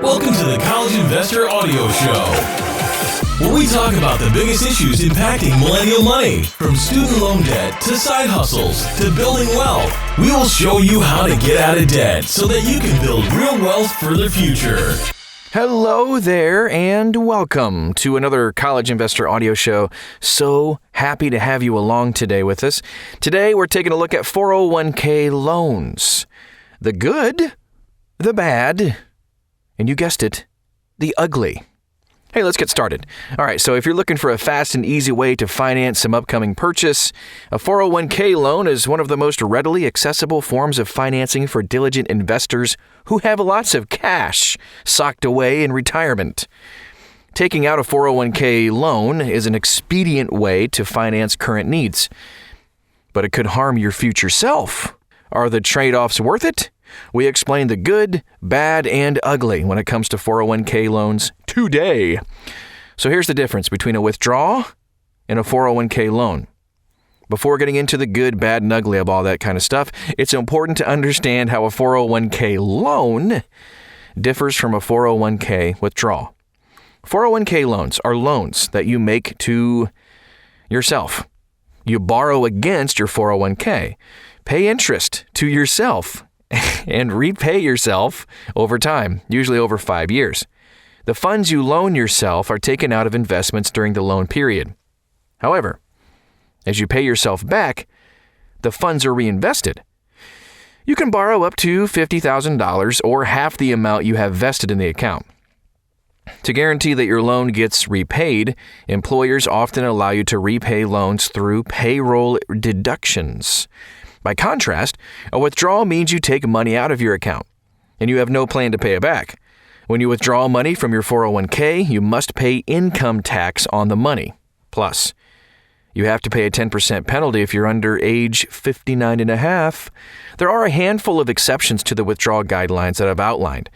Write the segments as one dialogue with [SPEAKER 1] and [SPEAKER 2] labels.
[SPEAKER 1] Welcome to the College Investor Audio Show, where we talk about the biggest issues impacting millennial money, from student loan debt to side hustles to building wealth. We will show you how to get out of debt so that you can build real wealth for the future.
[SPEAKER 2] Hello there, and welcome to another College Investor Audio Show. So happy to have you along today with us. Today, we're taking a look at 401k loans. The good, the bad, and you guessed it, the ugly. Hey, let's get started. All right, so if you're looking for a fast and easy way to finance some upcoming purchase, a 401k loan is one of the most readily accessible forms of financing for diligent investors who have lots of cash socked away in retirement. Taking out a 401k loan is an expedient way to finance current needs, but it could harm your future self. Are the trade-offs worth it? We explain the good, bad, and ugly when it comes to 401k loans today. So here's the difference between a withdrawal and a 401k loan. Before getting into the good, bad, and ugly of all that kind of stuff, it's important to understand how a 401k loan differs from a 401k withdrawal. 401k loans are loans that you make to yourself. You borrow against your 401k, pay interest to yourself, and repay yourself over time, usually over 5 years. The funds you loan yourself are taken out of investments during the loan period. However, as you pay yourself back, the funds are reinvested. You can borrow up to $50,000 or half the amount you have vested in the account. To guarantee that your loan gets repaid, employers often allow you to repay loans through payroll deductions. By contrast, a withdrawal means you take money out of your account, and you have no plan to pay it back. When you withdraw money from your 401k, you must pay income tax on the money. Plus, you have to pay a 10% penalty if you're under age 59 and a half. There are a handful of exceptions to the withdrawal guidelines that I've outlined.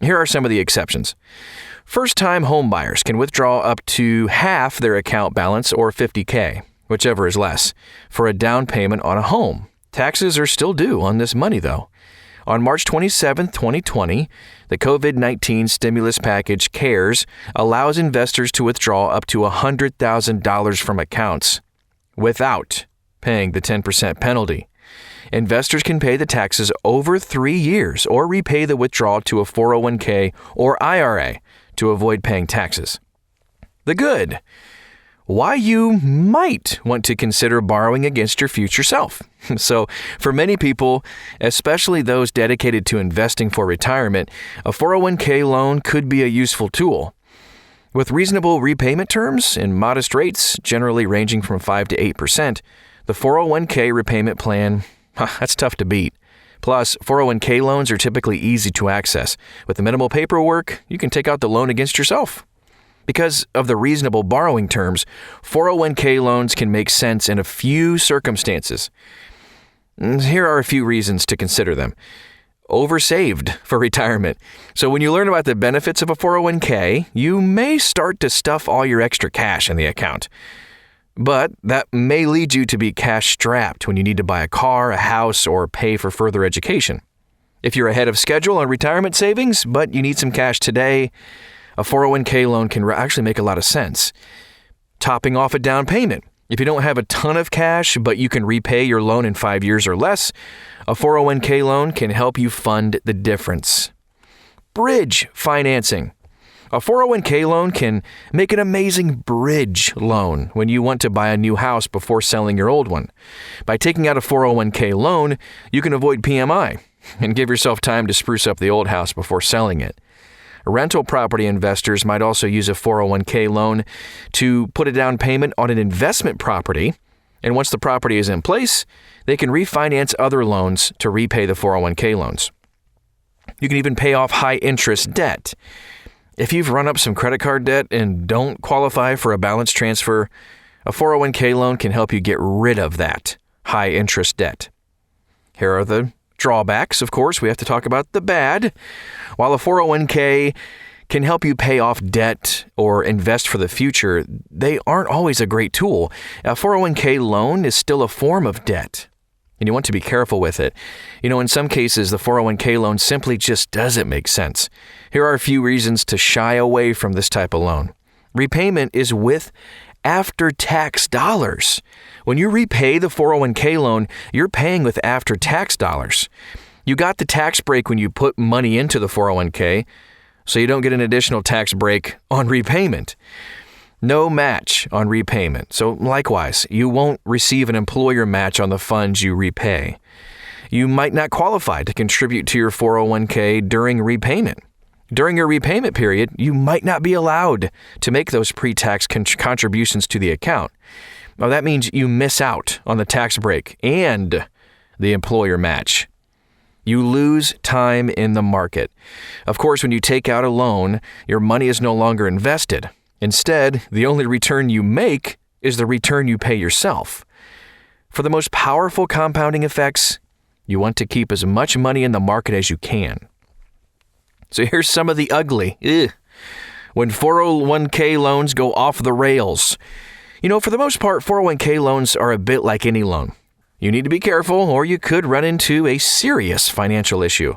[SPEAKER 2] Here are some of the exceptions. First-time homebuyers can withdraw up to half their account balance or $50K, whichever is less, for a down payment on a home. Taxes are still due on this money, though. On March 27, 2020, the COVID-19 stimulus package CARES allows investors to withdraw up to $100,000 from accounts without paying the 10% penalty. Investors can pay the taxes over 3 years or repay the withdrawal to a 401k or IRA to avoid paying taxes. The good. Why you might want to consider borrowing against your future self. So, for many people, especially those dedicated to investing for retirement, a 401k loan could be a useful tool. With reasonable repayment terms and modest rates, generally ranging from 5 to 8%, the 401k repayment plan, that's tough to beat. Plus, 401k loans are typically easy to access. With the minimal paperwork, you can take out the loan against yourself. Because of the reasonable borrowing terms, 401k loans can make sense in a few circumstances. Here are a few reasons to consider them. Oversaved for retirement. So when you learn about the benefits of a 401k, you may start to stuff all your extra cash in the account. But that may lead you to be cash-strapped when you need to buy a car, a house, or pay for further education. If you're ahead of schedule on retirement savings, but you need some cash today, a 401k loan can actually make a lot of sense. Topping off a down payment. If you don't have a ton of cash, but you can repay your loan in 5 years or less, a 401k loan can help you fund the difference. Bridge financing. A 401k loan can make an amazing bridge loan when you want to buy a new house before selling your old one. By taking out a 401k loan, you can avoid PMI and give yourself time to spruce up the old house before selling it. Rental property investors might also use a 401k loan to put a down payment on an investment property, and once the property is in place, they can refinance other loans to repay the 401k loans. You can even pay off high-interest debt. If you've run up some credit card debt and don't qualify for a balance transfer, a 401k loan can help you get rid of that high-interest debt. Here are the drawbacks, of course. We have to talk about the bad. While a 401k can help you pay off debt or invest for the future, they aren't always a great tool. A 401k loan is still a form of debt. and you want to be careful with it. In some cases, the 401k loan simply just doesn't make sense. Here are a few reasons to shy away from this type of loan. Repayment is with after-tax dollars. When you repay the 401k loan, you're paying with after-tax dollars. You got the tax break when you put money into the 401k, so you don't get an additional tax break on repayment. No match on repayment. So likewise, you won't receive an employer match on the funds you repay. You might not qualify to contribute to your 401k during repayment. During your repayment period, you might not be allowed to make those pre-tax contributions to the account. Now, that means you miss out on the tax break and the employer match. You lose time in the market. Of course, when you take out a loan, your money is no longer invested. Instead, the only return you make is the return you pay yourself. For the most powerful compounding effects, you want to keep as much money in the market as you can. So here's some of the ugly. When 401k loans go off the rails. For the most part, 401k loans are a bit like any loan. You need to be careful or you could run into a serious financial issue.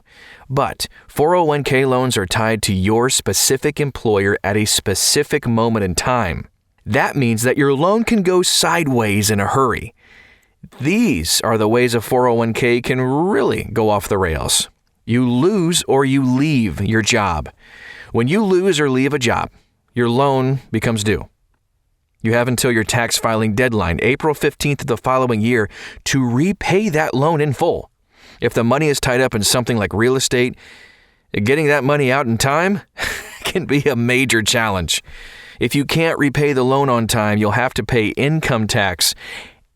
[SPEAKER 2] But 401k loans are tied to your specific employer at a specific moment in time. That means that your loan can go sideways in a hurry. These are the ways a 401k can really go off the rails. You lose or you leave your job. When you lose or leave a job, your loan becomes due. You have until your tax filing deadline, April 15th of the following year, to repay that loan in full. If the money is tied up in something like real estate, getting that money out in time can be a major challenge. If you can't repay the loan on time, you'll have to pay income tax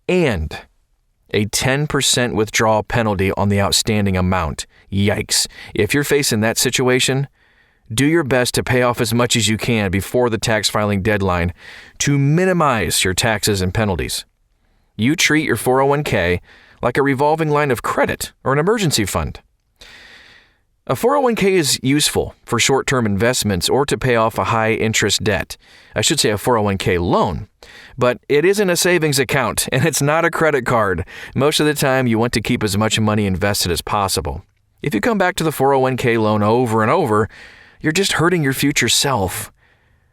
[SPEAKER 2] and a 10% withdrawal penalty on the outstanding amount. Yikes. If you're facing that situation, do your best to pay off as much as you can before the tax filing deadline to minimize your taxes and penalties. You treat your 401k like a revolving line of credit or an emergency fund. A 401k is useful for short-term investments or to pay off a high-interest debt. I should say a 401k loan. But it isn't a savings account, and it's not a credit card. Most of the time, you want to keep as much money invested as possible. If you come back to the 401k loan over and over, you're just hurting your future self.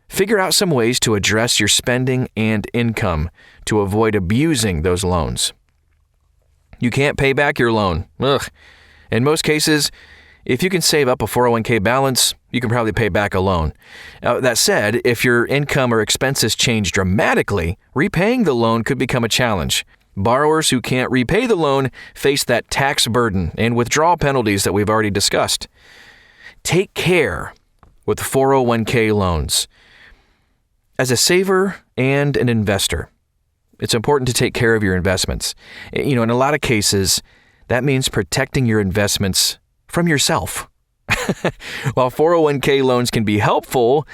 [SPEAKER 2] Figure out some ways to address your spending and income to avoid abusing those loans. You can't pay back your loan. In most cases, if you can save up a 401k balance, you can probably pay back a loan. That said, if your income or expenses change dramatically, repaying the loan could become a challenge. Borrowers who can't repay the loan face that tax burden and withdrawal penalties that we've already discussed. Take care with 401k loans. As a saver and an investor, it's important to take care of your investments. In a lot of cases, that means protecting your investments from yourself. While 401k loans can be helpful,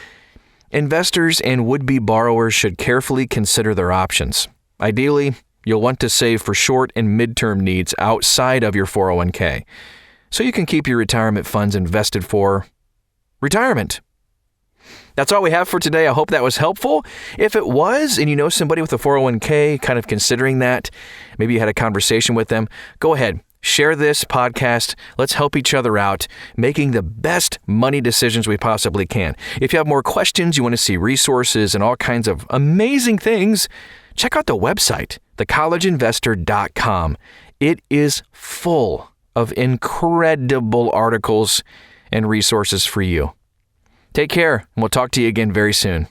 [SPEAKER 2] investors and would-be borrowers should carefully consider their options. Ideally, you'll want to save for short and midterm needs outside of your 401k, so you can keep your retirement funds invested for retirement. That's all we have for today. I hope that was helpful. If it was, and you know somebody with a 401k kind of considering that, maybe you had a conversation with them, go ahead. Share this podcast. Let's help each other out, making the best money decisions we possibly can. If you have more questions, you want to see resources and all kinds of amazing things, check out the website, thecollegeinvestor.com. It is full of incredible articles and resources for you. Take care, and we'll talk to you again very soon.